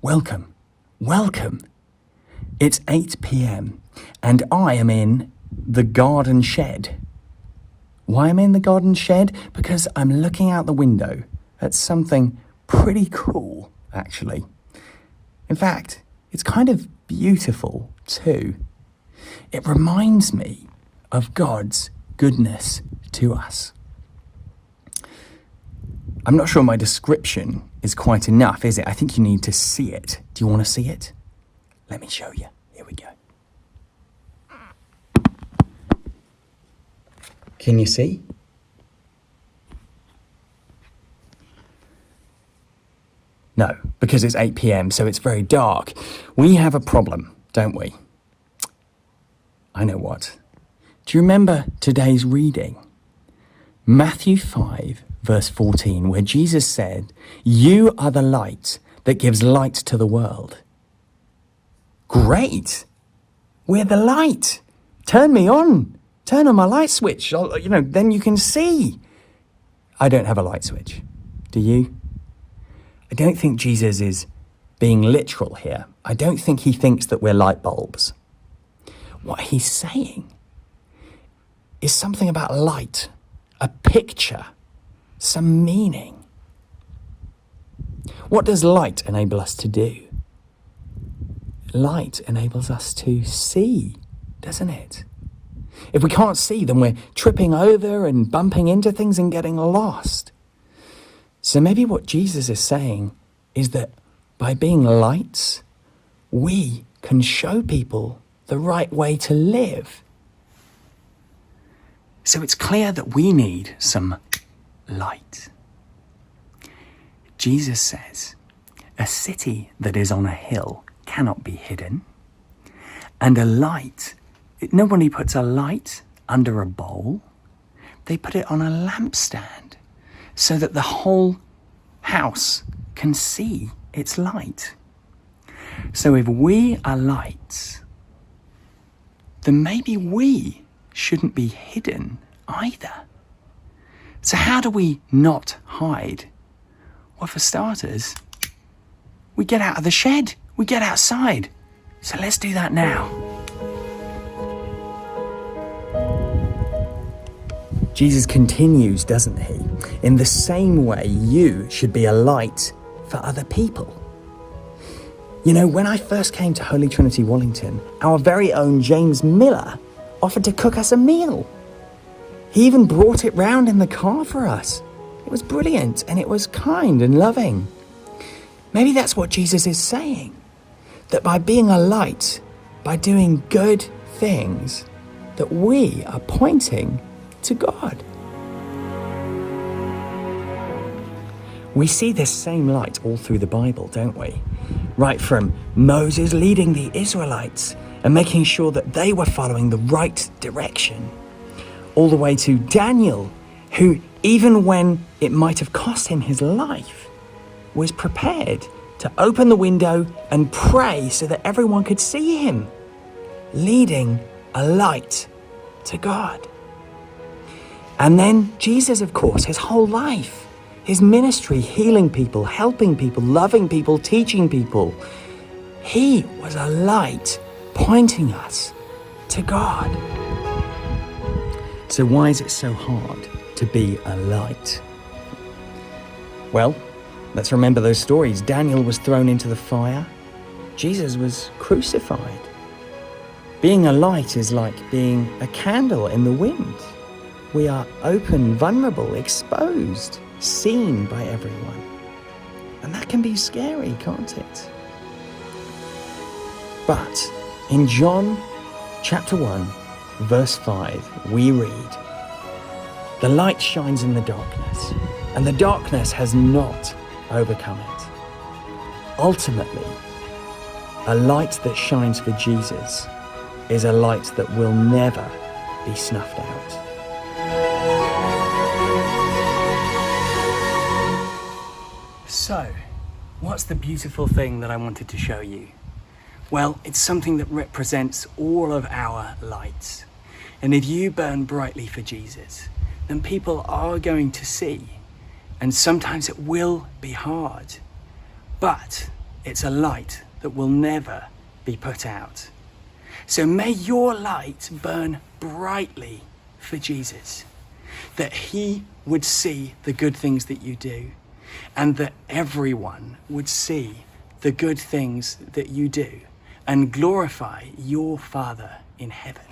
Welcome, welcome. It's 8 p.m. and I am in the garden shed. Why am I in the garden shed? Because I'm looking out the window at something pretty cool, actually. In fact, it's kind of beautiful too. It reminds me of God's goodness to us. I'm not sure my description is quite enough, is it? I think you need to see it. Do you want to see it? Let me show you. Here we go. Can you see? No, because it's 8 p.m, so it's very dark. We have a problem, don't we? I know what. Do you remember today's reading? Matthew 5, verse 14, where Jesus said, "You are the light that gives light to the world." Great! We're the light. Turn me on. Turn on my light switch. Then you can see. I don't have a light switch. Do you? I don't think Jesus is being literal here. I don't think he thinks that we're light bulbs. What he's saying is something about light, a picture, some meaning. What does light enable us to do? Light enables us to see, doesn't it? If we can't see, then we're tripping over and bumping into things and getting lost. So maybe what Jesus is saying is that by being lights, we can show people the right way to live. So it's clear that we need some light. Jesus says, "A city that is on a hill cannot be hidden, and a light, nobody puts a light under a bowl. They put it on a lampstand so that the whole house can see its light." So if we are lights, then maybe we shouldn't be hidden either. So how do we not hide? Well, for starters, we get out of the shed. We get outside. So let's do that now. Jesus continues, doesn't he? In the same way, you should be a light for other people. You know, when I first came to Holy Trinity Wallington, our very own James Miller offered to cook us a meal. He even brought it round in the car for us. It was brilliant and it was kind and loving. Maybe that's what Jesus is saying, that by being a light, by doing good things, that we are pointing to God. We see this same light all through the Bible, don't we? Right from Moses leading the Israelites and making sure that they were following the right direction, all the way to Daniel, who, even when it might have cost him his life, was prepared to open the window and pray so that everyone could see him, leading a light to God. And then Jesus, of course, his whole life, his ministry, healing people, helping people, loving people, teaching people. He was a light pointing us to God. So why is it so hard to be a light? Well, let's remember those stories. Daniel was thrown into the fire. Jesus was crucified. Being a light is like being a candle in the wind. We are open, vulnerable, exposed, seen by everyone. And that can be scary, can't it? But in John chapter 1, verse 5, we read, "The light shines in the darkness, and the darkness has not overcome it." Ultimately, a light that shines for Jesus is a light that will never be snuffed out. So, what's the beautiful thing that I wanted to show you? Well, it's something that represents all of our lights. And if you burn brightly for Jesus, then people are going to see. And sometimes it will be hard. But It's a light that will never be put out. So may your light burn brightly for Jesus, that he would see the good things that you do, and that everyone would see the good things that you do and glorify your Father in heaven.